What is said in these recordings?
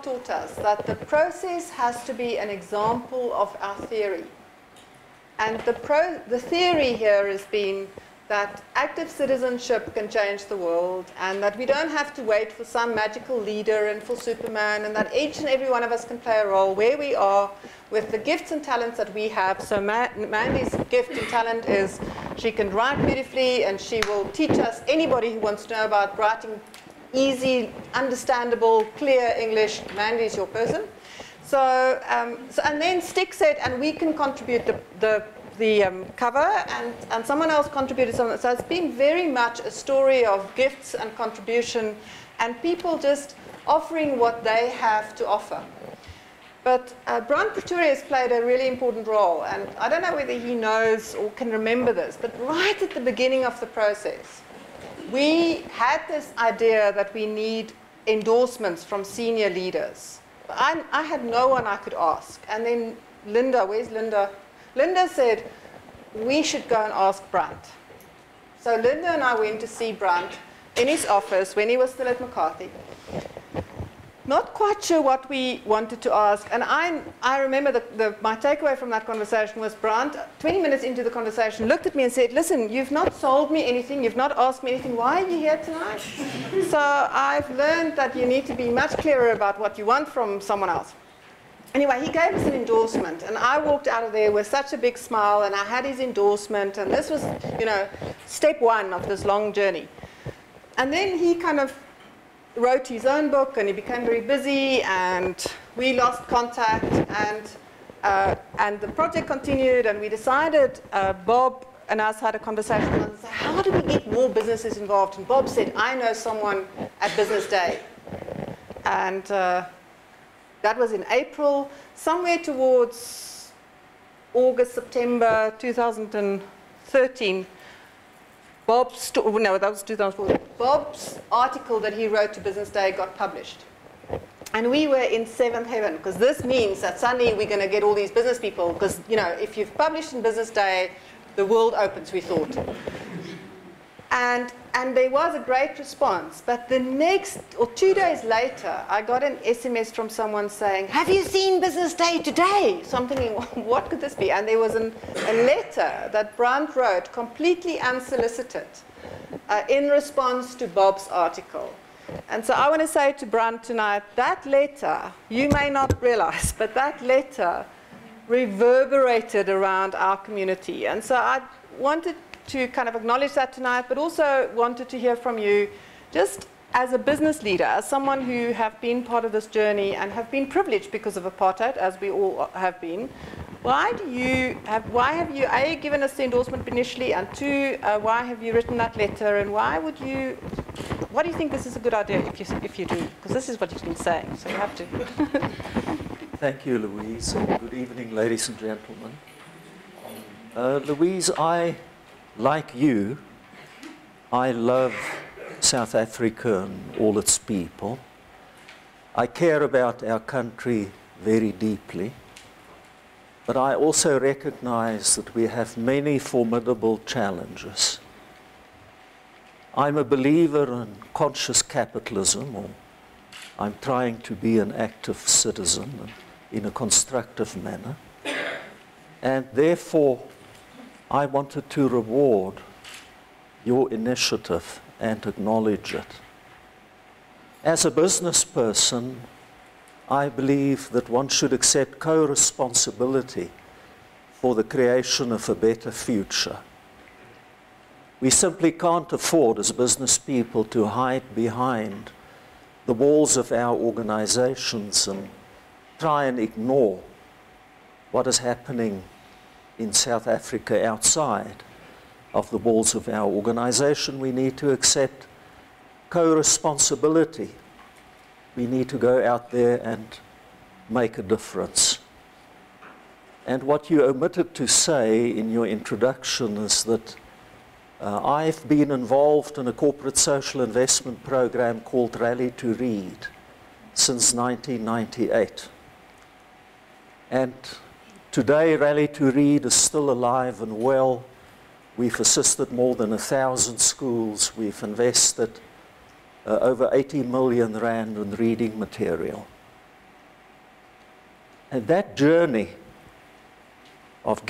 taught us that the process has to be an example of our theory. And the theory here has been that active citizenship can change the world, and that we don't have to wait for some magical leader and for Superman, and that each and every one of us can play a role where we are with the gifts and talents that we have. So Mandy's gift and talent is she can write beautifully, and she will teach us, anybody who wants to know about writing easy, understandable, clear English, Mandy's your person. So, and then Stick said, and we can contribute the cover, and someone else contributed something. So it's been very much a story of gifts and contribution, and people just offering what they have to offer. But Brian Pretorius played a really important role, and I don't know whether he knows or can remember this, but right at the beginning of the process, we had this idea that we need endorsements from senior leaders. I had no one I could ask. And then Linda, where's Linda? Linda said, we should go and ask Brant. So Linda and I went to see Brant in his office when he was still at McCarthy. Not quite sure what we wanted to ask. And I remember my takeaway from that conversation was Brant, 20 minutes into the conversation, looked at me and said, listen, you've not sold me anything, you've not asked me anything, why are you here tonight? So I've learned that you need to be much clearer about what you want from someone else. Anyway, he gave us an endorsement, and I walked out of there with such a big smile, and I had his endorsement, and this was, you know, step one of this long journey. And then he kind of wrote his own book, and he became very busy, and we lost contact, and the project continued, and we decided, Bob and us had a conversation, and said, how do we get more businesses involved? And Bob said, I know someone at Business Day. And that was in April, somewhere towards August, September 2013. No, that was 2014. Bob's article that he wrote to Business Day got published. And we were in seventh heaven, because this means that suddenly we're going to get all these business people, because, you know, if you've published in Business Day, the world opens, we thought. And there was a great response. But the next, or 2 days later, I got an SMS from someone saying, have you seen Business Day today? So I'm thinking, what could this be? And there was a letter that Brant wrote, completely unsolicited, in response to Bob's article. And so I want to say to Brant tonight, that letter, you may not realize, but that letter reverberated around our community. And so I wanted to kind of acknowledge that tonight, but also wanted to hear from you, just as a business leader, as someone who have been part of this journey and have been privileged because of apartheid, as we all have been. Why have you A, given us the endorsement initially, and two, why have you written that letter, and why do you think this is a good idea if you do? Because this is what you've been saying, so you have to. Thank you, Louise, and good evening, ladies and gentlemen. Louise, like you, I love South Africa and all its people. I care about our country very deeply, but I also recognize that we have many formidable challenges. I'm a believer in conscious capitalism, or I'm trying to be an active citizen in a constructive manner, and therefore I wanted to reward your initiative and acknowledge it. As a business person, I believe that one should accept co-responsibility for the creation of a better future. We simply can't afford as business people to hide behind the walls of our organizations and try and ignore what is happening in South Africa outside of the walls of our organization. We need to accept co-responsibility. We need to go out there and make a difference. And what you omitted to say in your introduction is that I've been involved in a corporate social investment program called Rally to Read since 1998. And today, Rally to Read is still alive and well. We've assisted more than 1,000 schools. We've invested over 80 million rand in reading material. And that journey of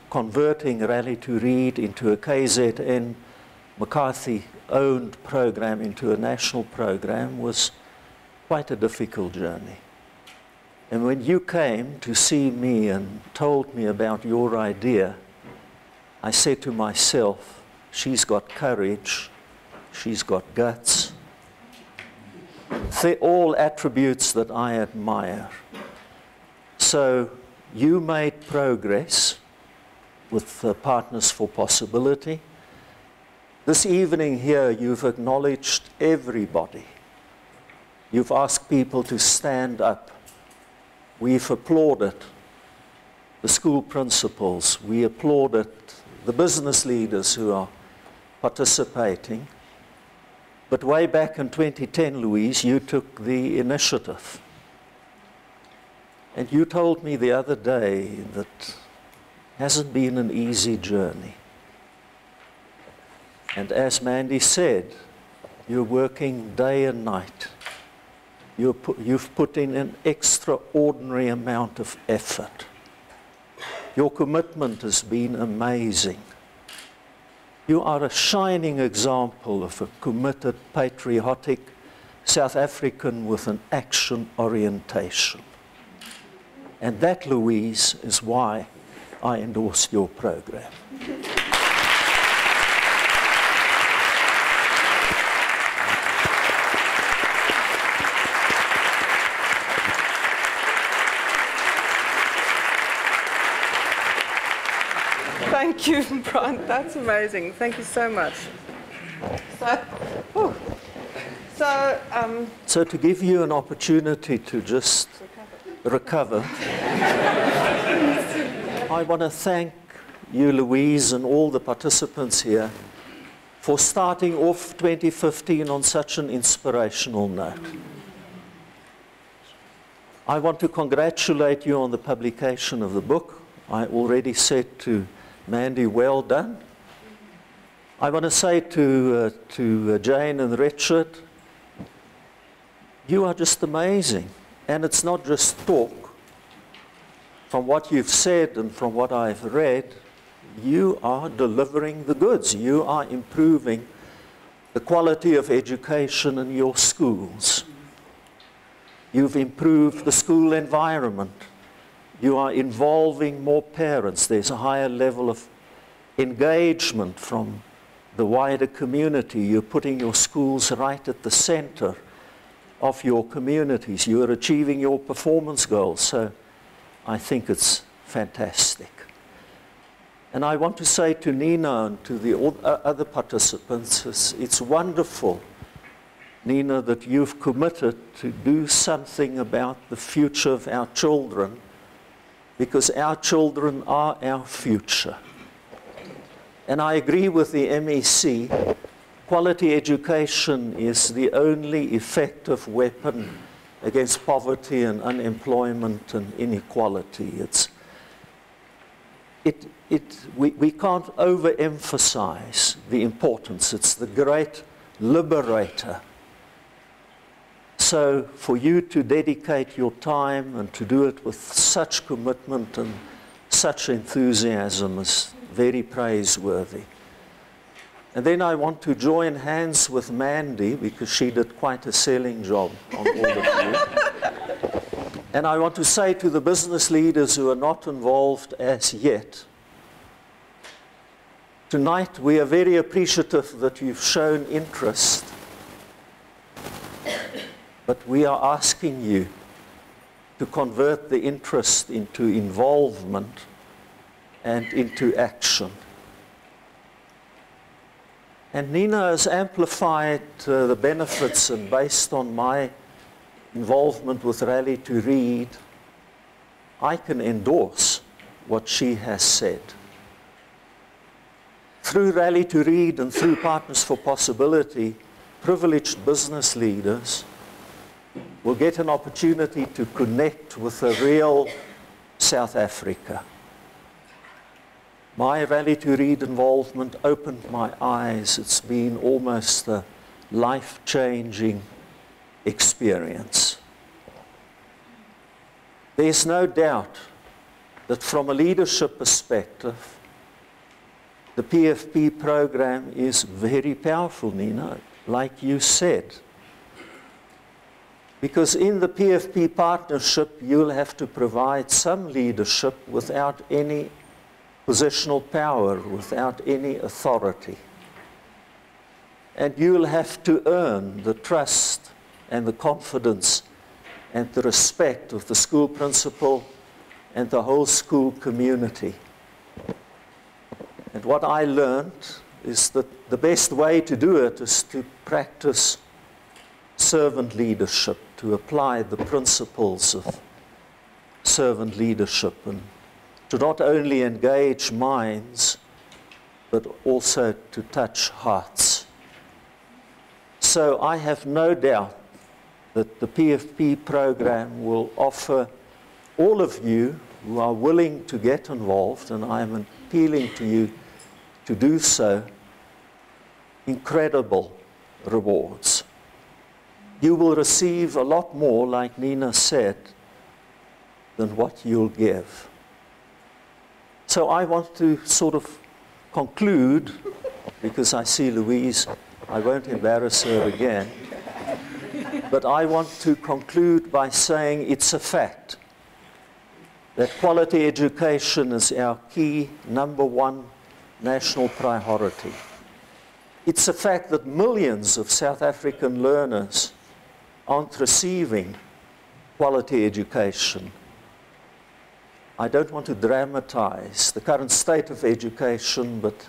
converting Rally to Read into a KZN McCarthy-owned program into a national program was quite a difficult journey. And when you came to see me and told me about your idea, I said to myself, she's got courage, she's got guts. They're all attributes that I admire. So you made progress with Partners for Possibility. This evening here, you've acknowledged everybody. You've asked people to stand up. We've applauded the school principals. We applauded the business leaders who are participating. But way back in 2010, Louise, you took the initiative. And you told me the other day that it hasn't been an easy journey. And as Mandy said, you're working day and night. You've put in an extraordinary amount of effort. Your commitment has been amazing. You are a shining example of a committed, patriotic South African with an action orientation. And that, Louise, is why I endorsed your program. Thank you, Brian. That's amazing. Thank you so much. So to give you an opportunity to just recover, I want to thank you, Louise, and all the participants here for starting off 2015 on such an inspirational note. I want to congratulate you on the publication of the book. I already said to Mandy, well done. I want to say to Jane and Richard, you are just amazing. And it's not just talk. From what you've said and from what I've read, you are delivering the goods. You are improving the quality of education in your schools. You've improved the school environment. You are involving more parents. There's a higher level of engagement from the wider community. You're putting your schools right at the center of your communities. You are achieving your performance goals. So I think it's fantastic. And I want to say to Nina and to the other participants, it's wonderful, Nina, that you've committed to do something about the future of our children, because our children are our future. And I agree with the MEC, quality education is the only effective weapon against poverty and unemployment and inequality. We can't overemphasize the importance. It's the great liberator. So for you to dedicate your time and to do it with such commitment and such enthusiasm is very praiseworthy. And then I want to join hands with Mandy, because she did quite a selling job on all of you. And I want to say to the business leaders who are not involved as yet, tonight we are very appreciative that you've shown interest. But we are asking you to convert the interest into involvement and into action. And Nina has amplified the benefits, and based on my involvement with Rally to Read, I can endorse what she has said. Through Rally to Read and through Partners for Possibility, privileged business leaders will get an opportunity to connect with a real South Africa. My Rally to Read involvement opened my eyes. It's been almost a life-changing experience. There's no doubt that from a leadership perspective, the PFP program is very powerful, Nina, like you said. Because in the PFP partnership, you'll have to provide some leadership without any positional power, without any authority. And you'll have to earn the trust and the confidence and the respect of the school principal and the whole school community. And what I learned is that the best way to do it is to practice servant leadership, to apply the principles of servant leadership, and to not only engage minds, but also to touch hearts. So I have no doubt that the PFP program will offer all of you who are willing to get involved, and I am appealing to you to do so, incredible rewards. You will receive a lot more, like Nina said, than what you'll give. So I want to sort of conclude, because I see Louise, I won't embarrass her again, but I want to conclude by saying it's a fact that quality education is our key #1 national priority. It's a fact that millions of South African learners aren't receiving quality education. I don't want to dramatize the current state of education, but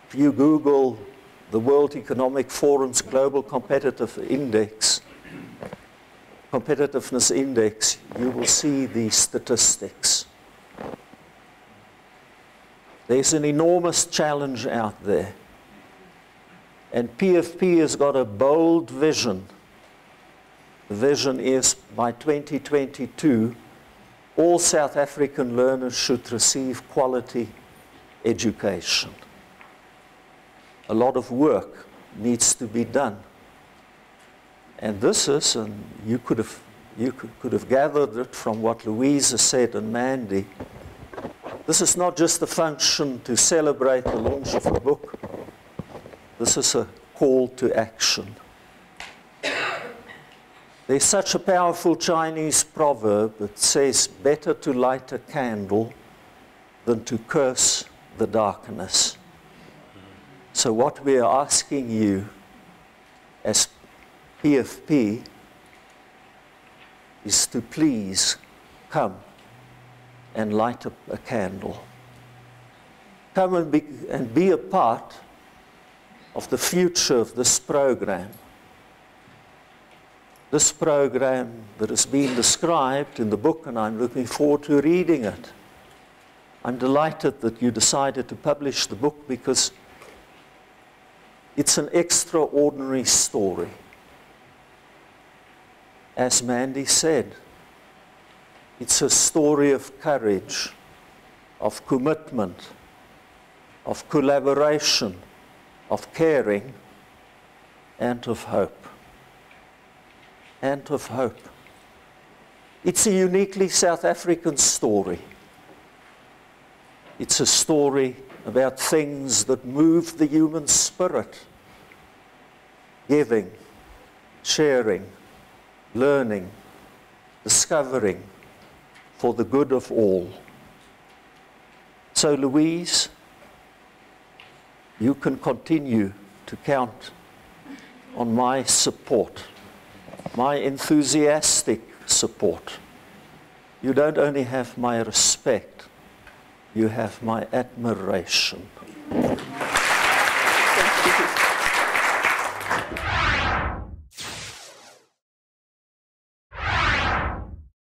if you Google the World Economic Forum's Global Competitiveness Index, you will see these statistics. There's an enormous challenge out there. And PFP has got a bold vision. The vision is by 2022, all South African learners should receive quality education. A lot of work needs to be done. And this is, and you could have gathered it from what Louisa said and Mandy, this is not just a function to celebrate the launch of a book. This is a call to action. There's such a powerful Chinese proverb that says, better to light a candle than to curse the darkness. So what we are asking you as PFP is to please come and light up a candle. Come and be a part of the future of this program. This program that has been described in the book, and I'm looking forward to reading it. I'm delighted that you decided to publish the book because it's an extraordinary story. As Mandy said, it's a story of courage, of commitment, of collaboration, of caring, and of hope. And of hope. It's a uniquely South African story. It's a story about things that move the human spirit. Giving, sharing, learning, discovering for the good of all. So Louise, you can continue to count on my support, my enthusiastic support. You don't only have my respect, you have my admiration.